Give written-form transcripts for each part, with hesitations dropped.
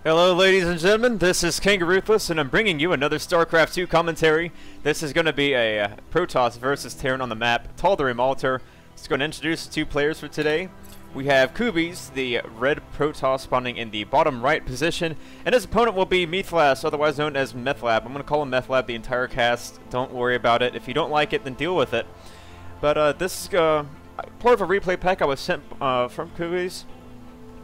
Hello ladies and gentlemen, this is King Ruthless and I'm bringing you another StarCraft 2 commentary. This is going to be a Protoss versus Terran on the map, Tal'Darim altar. It's going to introduce two players for today. We have Kubiz, the red Protoss spawning in the bottom right position, and his opponent will be Methlas, otherwise known as Methlas. I'm going to call him Methlas the entire cast. Don't worry about it. If you don't like it, then deal with it. But this is part of a replay pack I was sent from Kubiz.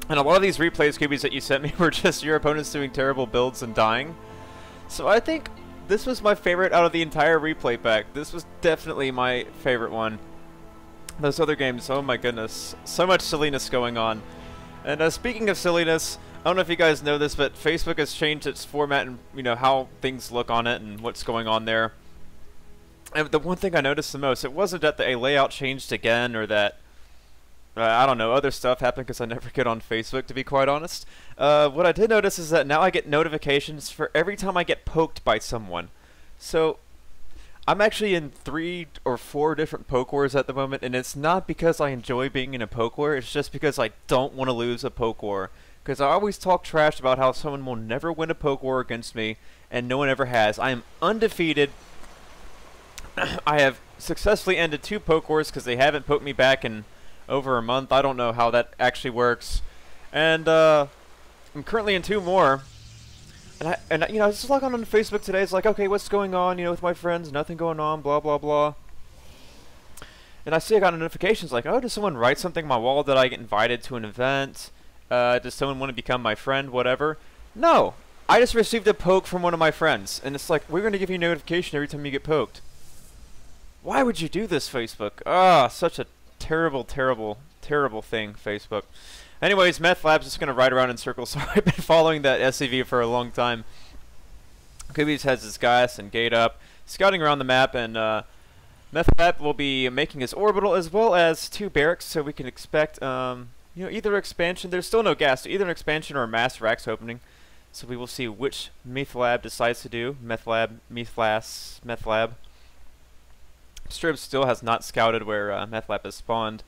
And a lot of these replays, Kubiz, that you sent me were just your opponents doing terrible builds and dying. So I think this was my favorite out of the entire replay pack. This was definitely my favorite one. Those other games, oh my goodness. So much silliness going on. And speaking of silliness, I don't know if you guys know this, but Facebook has changed its format and, you know, how things look on it and what's going on there. And the one thing I noticed the most, it wasn't that a layout changed again or that I don't know, other stuff happened because I never get on Facebook, to be quite honest. What I did notice is that now I get notifications for every time I get poked by someone. So, I'm actually in 3 or 4 different poke wars at the moment, and it's not because I enjoy being in a poke war, it's just because I don't want to lose a poke war. Because I always talk trash about how someone will never win a poke war against me, and no one ever has. I am undefeated. I have successfully ended 2 poke wars because they haven't poked me back in over a month. I don't know how that actually works, and I'm currently in 2 more. And you know, I was just logging on Facebook today. It's like, okay, what's going on? You know, with my friends, nothing going on. Blah blah blah. And I see I got notifications like, oh, does someone write something on my wall that I get invited to an event? Does someone want to become my friend? Whatever. No, I just received a poke from one of my friends, and it's like, we're going to give you a notification every time you get poked. Why would you do this, Facebook? Ah, such a terrible, terrible, terrible thing, Facebook. Anyways, Methlas is going to ride around in circles, so I've been following that SCV for a long time. Kubiz has his gas and gate up, scouting around the map, and Methlas will be making his orbital as well as 2 barracks, so we can expect, you know, either expansion. There's still no gas, so either an expansion or a mass racks opening. So we will see which Methlas decides to do. Methlas. Strib still has not scouted where Methlas is spawned.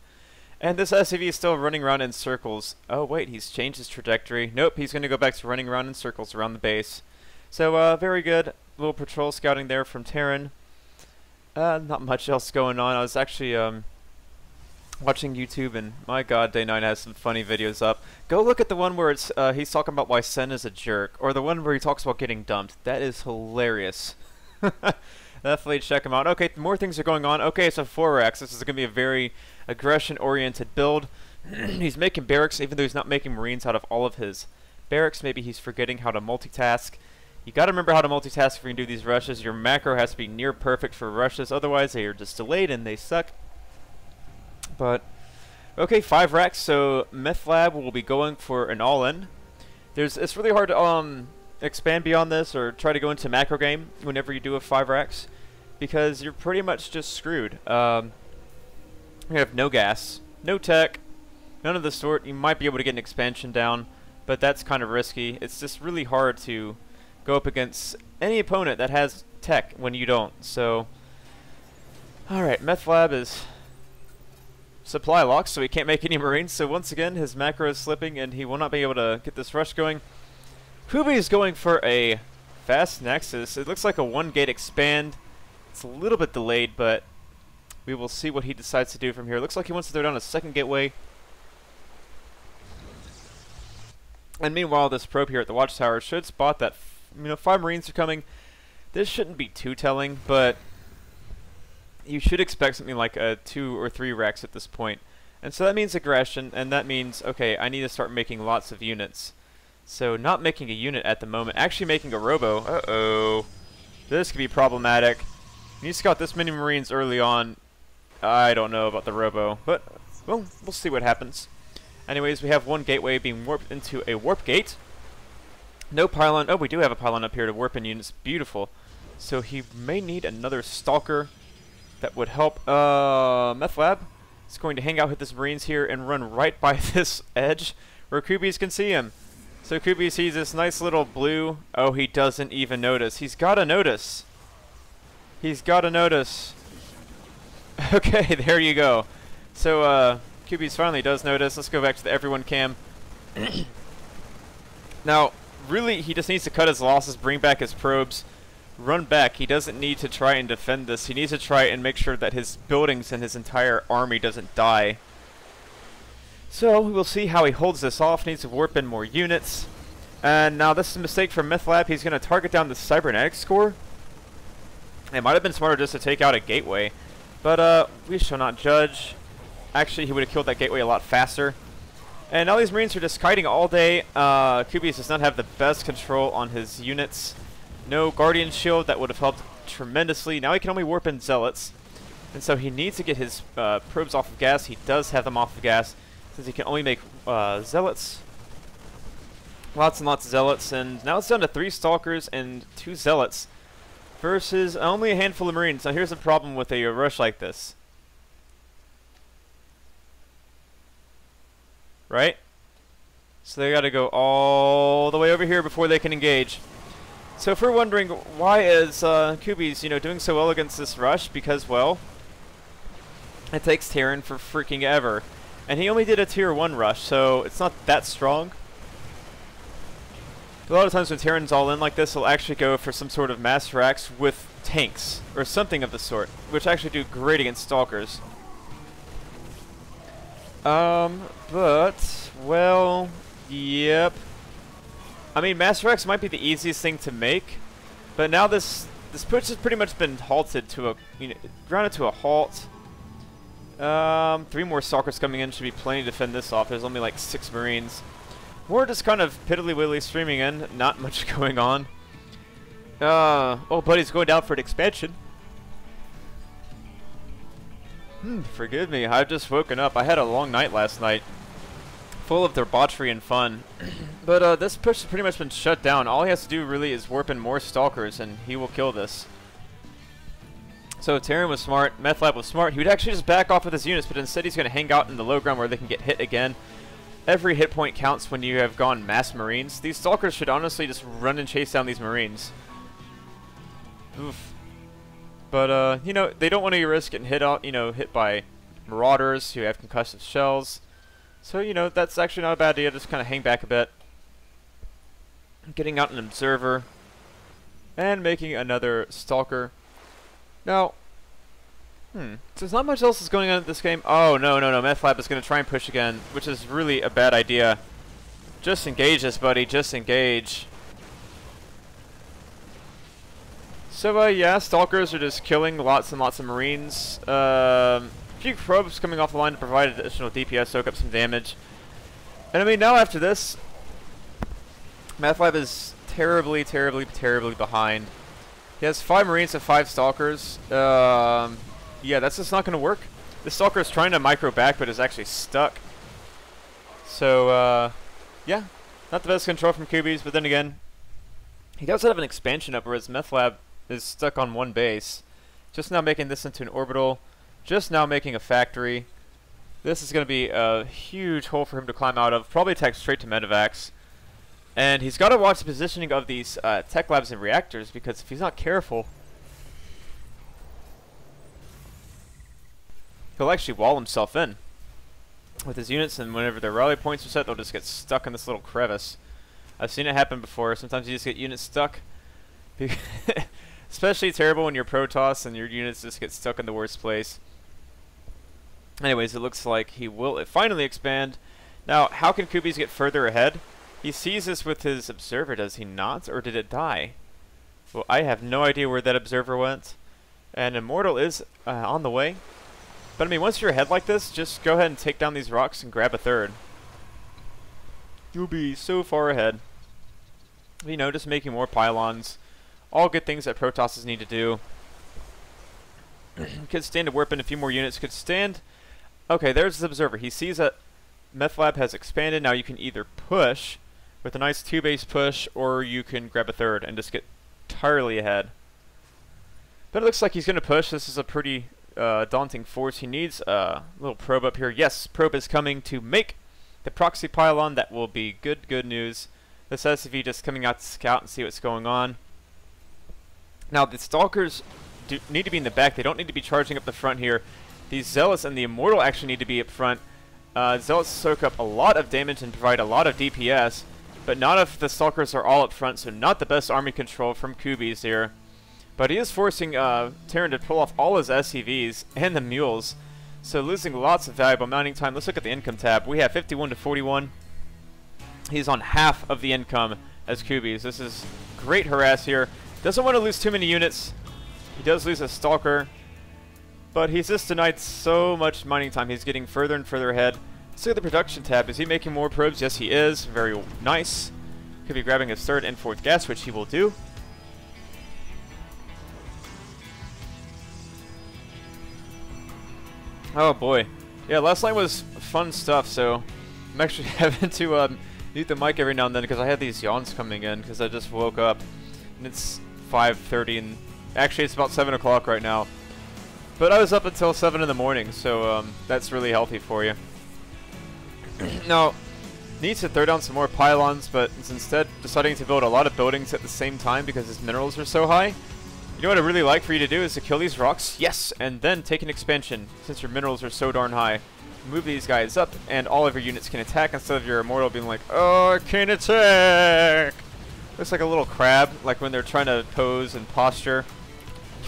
And this SCV is still running around in circles. Oh wait, he's changed his trajectory. Nope, he's going to go back to running around in circles around the base. So, very good. Little patrol scouting there from Terran. Not much else going on. I was actually watching YouTube, and my god, Day 9 has some funny videos up. Go look at the one where it's he's talking about why Sen is a jerk, or the one where he talks about getting dumped. That is hilarious. Definitely check him out. Okay, more things are going on. Okay, so 4X. This is going to be a very aggression-oriented build. He's making barracks, even though he's not making marines out of all of his barracks. Maybe he's forgetting how to multitask. You got to remember how to multitask if you're going to do these rushes. Your macro has to be near perfect for rushes. Otherwise, they are just delayed and they suck. But, okay, 5 racks. So, Methlas will be going for an all-in. It's really hard to expand beyond this or try to go into macro game whenever you do a 5 racks, because you're pretty much just screwed. You have no gas, no tech, none of the sort. You might be able to get an expansion down, but that's kind of risky. It's just really hard to go up against any opponent that has tech when you don't. So, alright, Methlas is supply locked, so he can't make any marines. So once again, his macro is slipping, and he will not be able to get this rush going. Kubiz is going for a fast nexus. It looks like a 1-gate expand. It's a little bit delayed, but we will see what he decides to do from here. It looks like he wants to throw down a 2nd gateway. And meanwhile, this probe here at the watchtower should spot that, you know, 5 marines are coming. This shouldn't be too telling, but you should expect something like a 2 or 3 racks at this point. And so that means aggression, and that means, okay, I need to start making lots of units. So, not making a unit at the moment, actually making a robo. Uh-oh. This could be problematic. When you scout this many marines early on, I don't know about the robo, but, well, we'll see what happens. Anyways, we have 1 gateway being warped into a warp gate. No pylon. Oh, we do have a pylon up here to warp in units. Beautiful. So, he may need another stalker that would help. Methlas is going to hang out with his marines here and run right by this edge where Kubiz can see him. So Kubiz sees this nice little blue. Oh, he doesn't even notice. He's got to notice. He's got to notice. Okay, there you go. So, Kubiz finally does notice. Let's go back to the everyone cam. Now, really, he just needs to cut his losses, bring back his probes, run back. He doesn't need to try and defend this. He needs to try and make sure that his buildings and his entire army doesn't die. So we'll see how he holds this off. Needs to warp in more units. And now this is a mistake from Methlas. He's going to target down the cybernetic score. It might have been smarter just to take out a gateway, but we shall not judge. Actually, he would have killed that gateway a lot faster. And now these Marines are just kiting all day. Kubiz does not have the best control on his units. No Guardian Shield, that would have helped tremendously. Now he can only warp in Zealots. And so he needs to get his probes off of gas. He does have them off of gas, since he can only make Zealots. Lots and lots of Zealots. And now it's down to 3 Stalkers and 2 Zealots versus only a handful of Marines. Now here's the problem with a rush like this. Right? So they got to go all the way over here before they can engage. So if we're wondering why is Kubiz, doing so well against this rush, because, well, it takes Terran for freaking ever. And he only did a tier 1 rush, so it's not that strong. A lot of times when Terran's all in like this, he'll actually go for some sort of master axe with tanks, or something of the sort, which actually do great against Stalkers. But, well, yep. I mean, Master X might be the easiest thing to make, but now this push has pretty much been halted to a, grounded to a halt. 3 more Stalkers coming in should be plenty to defend this off. There's only like 6 Marines. We're just kind of piddly-widdly streaming in, not much going on. Oh, buddy's going down for an expansion. Forgive me, I've just woken up. I had a long night last night, full of debauchery and fun. But this push has pretty much been shut down. All he has to do really is warp in more Stalkers, and he will kill this. So Terran was smart, Methlas was smart. He would actually just back off with his units, but instead he's going to hang out in the low ground where they can get hit again. Every hit point counts when you have gone mass Marines. These Stalkers should honestly just run and chase down these Marines. Oof. But, they don't want to risk getting hit out, hit by Marauders who have concussive shells. So, that's actually not a bad idea. Just kind of hang back a bit. Getting out an Observer. And making another Stalker. Now, so there's not much else is going on in this game. Oh, no. Methlas is going to try and push again, which is really a bad idea. Just engage this, buddy. Just engage. So, yeah, Stalkers are just killing lots and lots of Marines. A few probes coming off the line to provide additional DPS, soak up some damage. And I mean, now after this, Methlas is terribly, terribly, terribly behind. He has 5 Marines and 5 Stalkers. Yeah, that's just not going to work. The Stalker is trying to micro back, but is actually stuck. So, yeah, not the best control from Kubiz, but then again, he does have an expansion up, whereas Methlas is stuck on 1 base. Just now making this into an orbital. Just now making a factory. This is going to be a huge hole for him to climb out of. Probably attack straight to Medivacs. And he's got to watch the positioning of these tech labs and reactors, because if he's not careful, he'll actually wall himself in with his units, and whenever their rally points are set, they'll just get stuck in this little crevice. I've seen it happen before. Sometimes you just get units stuck. Especially terrible when you're Protoss and your units just get stuck in the worst place. Anyways, it looks like he will finally expand. Now, how can Kubiz get further ahead? He sees this with his Observer, does he not? Or did it die? Well, I have no idea where that Observer went. And Immortal is on the way. But I mean, once you're ahead like this, just go ahead and take down these rocks and grab a 3rd. You'll be so far ahead. Just making more pylons. All good things that Protosses need to do. Could stand to warp in a few more units. Could stand... Okay, there's the Observer. He sees that Methlas has expanded. Now you can either push with a nice 2-base push, or you can grab a 3rd and just get entirely ahead. But it looks like he's going to push. This is a pretty daunting force. He needs a little probe up here. Yes, probe is coming to make the proxy pylon. That will be good news. This SCV just coming out to scout and see what's going on. Now, the Stalkers need to be in the back. They don't need to be charging up the front here. These Zealots and the Immortal actually need to be up front. Zealots soak up a lot of damage and provide a lot of DPS. but not if the Stalkers are all up front, so not the best army control from Kubiz here. But he is forcing Terran to pull off all his SCVs and the mules, so losing lots of valuable mounting time. Let's look at the income tab. We have 51 to 41. He's on half of the income as Kubiz. This is great harass here. Doesn't want to lose too many units. He does lose a Stalker, but he's just denied so much mining time. He's getting further and further ahead. Let's look at the production tab. Is he making more probes? Yes, he is. Very nice. Could be grabbing his 3rd and 4th gas, which he will do. Oh boy. Yeah, last night was fun stuff, so I'm actually having to mute the mic every now and then because I had these yawns coming in because I just woke up. And it's 5:30 and actually it's about 7 o'clock right now. But I was up until 7 in the morning, so that's really healthy for you. Now, needs to throw down some more pylons, but is instead deciding to build a lot of buildings at the same time because his minerals are so high. You know what I'd really like for you to do is to kill these rocks, yes, and then take an expansion, since your minerals are so darn high. Move these guys up, and all of your units can attack instead of your immortal being like, oh, I can't attack! Looks like a little crab, like when they're trying to pose and posture.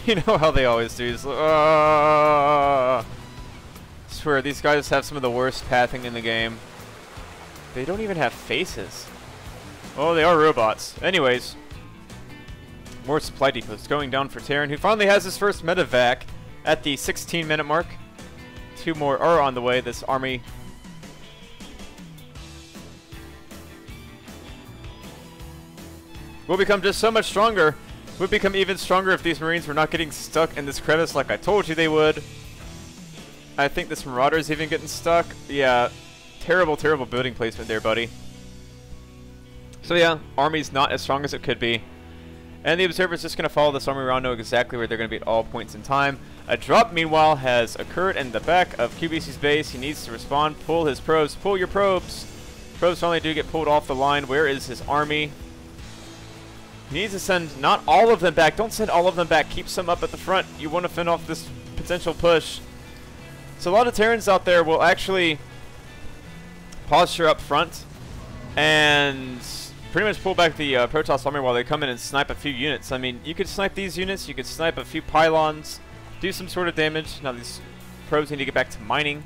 You know how they always do. It's like, I swear, these guys have some of the worst pathing in the game. They don't even have faces. Oh, they are robots. Anyways. More supply depots going down for Terran, who finally has his first medevac at the 16-minute mark. 2 more are on the way. This army will become just so much stronger. Would become even stronger if these Marines were not getting stuck in this crevice like I told you they would. I think this Marauder is even getting stuck. Yeah, terrible, terrible building placement there, buddy. So yeah, army's not as strong as it could be. And the Observer's just going to follow this army around, know exactly where they're going to be at all points in time. A drop, meanwhile, has occurred in the back of Kubiz's base. He needs to respond. Pull his probes. Pull your probes. Probes finally do get pulled off the line. Where is his army? He needs to send not all of them back. Don't send all of them back. Keep some up at the front. You want to fend off this potential push. So a lot of Terrans out there will actually posture up front and pretty much pull back the Protoss army while they come in and snipe a few units. I mean, you could snipe these units, you could snipe a few pylons, do some sort of damage. Now these probes need to get back to mining.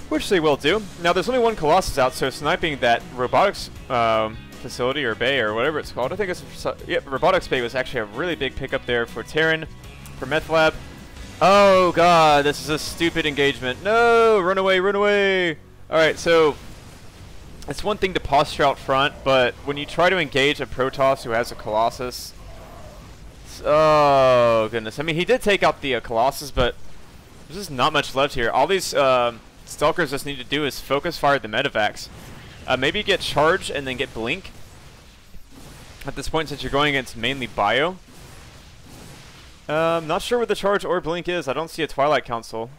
Which they will do. Now there's only one Colossus out, so sniping that robotics facility or bay or whatever it's called. I think it's, yeah, robotics bay was actually a really big pickup there for Terran, for Methlas. Oh god, this is a stupid engagement. No, run away, run away. Alright, so it's one thing to posture out front, but when you try to engage a Protoss who has a Colossus, oh goodness. I mean, he did take out the Colossus, but there's just not much left here. All these Stalkers just need to do is focus fire the medevacs. Maybe get charge and then get blink. At this point, since you're going against mainly bio. Not sure what the charge or blink is. I don't see a Twilight Council.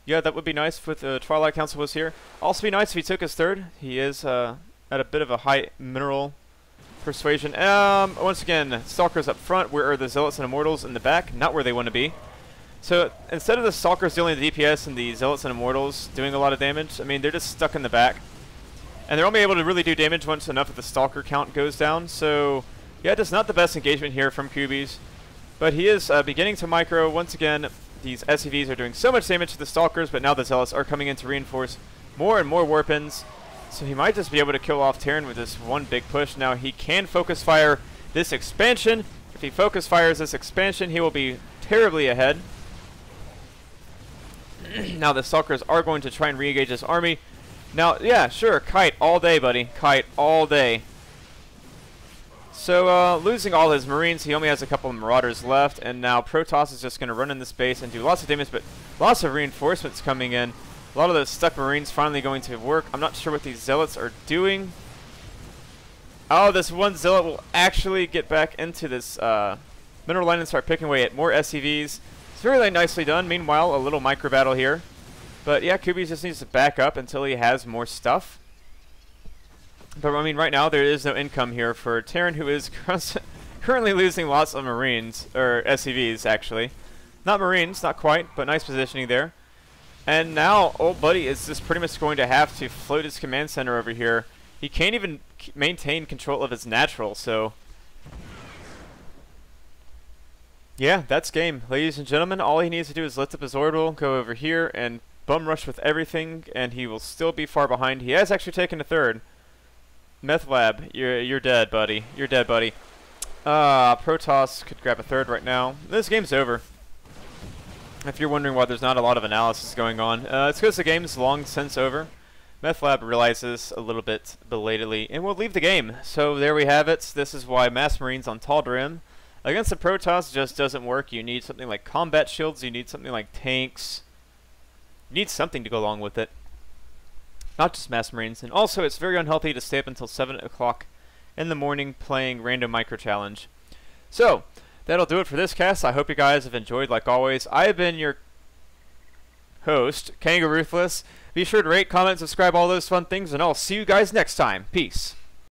Yeah, that would be nice if the Twilight Council was here. Also be nice if he took his 3rd. He is at a bit of a high mineral persuasion. Once again, Stalkers up front. Where are the Zealots and Immortals in the back? Not where they want to be. So instead of the Stalkers dealing the DPS and the Zealots and Immortals doing a lot of damage, I mean, they're just stuck in the back. And they're only able to really do damage once enough of the Stalker count goes down. So yeah, just not the best engagement here from Kubiz. But he is beginning to micro. Once again, these SCVs are doing so much damage to the Stalkers, but now the Zealots are coming in to reinforce more and more warpins. So he might just be able to kill off Terran with this one big push. Now he can focus fire this expansion. If he focus fires this expansion, he will be terribly ahead. Now the Stalkers are going to try and re-engage this army. Now, yeah, sure, kite all day, buddy. Kite all day. So, losing all his Marines, he only has a couple of Marauders left, and now Protoss is just going to run in this base and do lots of damage, but lots of reinforcements coming in. A lot of those stuck Marines finally going to work. I'm not sure what these Zealots are doing. Oh, this one Zealot will actually get back into this mineral line and start picking away at more SCVs. It's very nicely done. Meanwhile, a little micro battle here. But yeah, Kubiz just needs to back up until he has more stuff. But I mean, right now there is no income here for Terran, who is currently losing lots of Marines, or SCVs actually. Not Marines, not quite, but nice positioning there. And now old buddy is just pretty much going to have to float his command center over here. He can't even maintain control of his natural, so... yeah, that's game. Ladies and gentlemen, all he needs to do is lift up his orbital, go over here, and bum rush with everything, and he will still be far behind. He has actually taken a third. Methlab, you're dead, buddy. You're dead, buddy. Protoss could grab a third right now. This game's over. If you're wondering why there's not a lot of analysis going on, it's because the game's long since over. Methlab realizes a little bit belatedly, and will leave the game. So there we have it. This is why Mass Marines on Tal'Darim against the Protoss just doesn't work. You need something like combat shields. You need something like tanks. You need something to go along with it. Not just Mass Marines. And also, it's very unhealthy to stay up until 7 o'clock in the morning playing Random Micro Challenge. So, that'll do it for this cast. I hope you guys have enjoyed like always. I have been your host, Kangaroo Ruthless. Be sure to rate, comment, subscribe, all those fun things, and I'll see you guys next time. Peace.